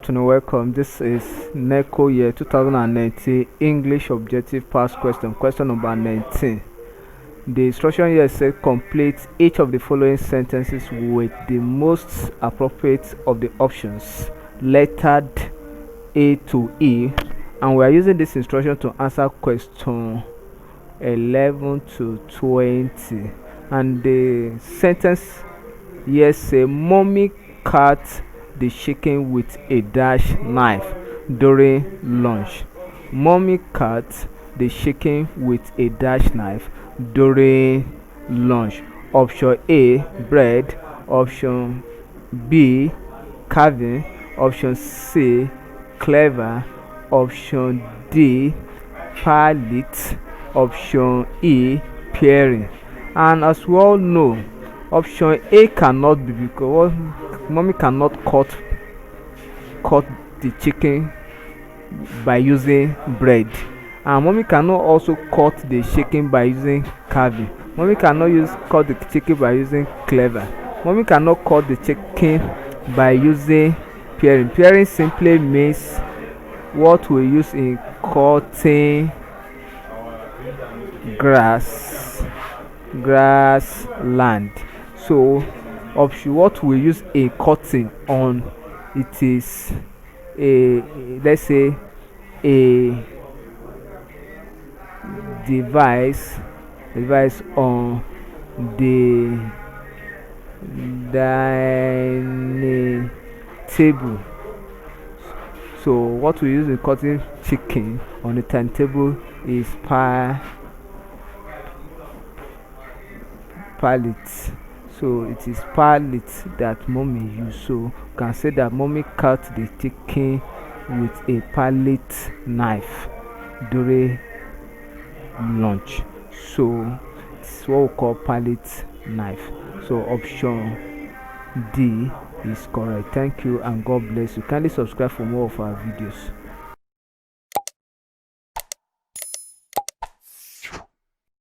afternoon, welcome. This is Neco year 2019 English objective past question number 19. The instruction here says complete each of the following sentences with the most appropriate of the options lettered A to E, and we are using this instruction to answer question 11 to 20. And the sentence here say mommy cut the chicken with a dash knife during lunch. Mommy cut the chicken with a dash knife during lunch. Option A, bread. Option B, carving. Option C, clever. Option D, palette. Option E, peering. And as we all know, option A cannot be, because mommy cannot cut the chicken by using bread, and mommy cannot also cut the chicken by using carving. Mommy cannot cut the chicken by using clever. Mommy cannot cut the chicken by using peering. Peering simply means what we use in cutting grassland. So option what we use in cutting on it is a, let's say, a device on the dining table. So what we use in cutting chicken on the timetable is palette. So it is palette that mommy use. So you can say that mommy cut the chicken with a palette knife during lunch. So it's what we call palette knife. So option D is correct. Thank you and God bless you. Kindly subscribe for more of our videos.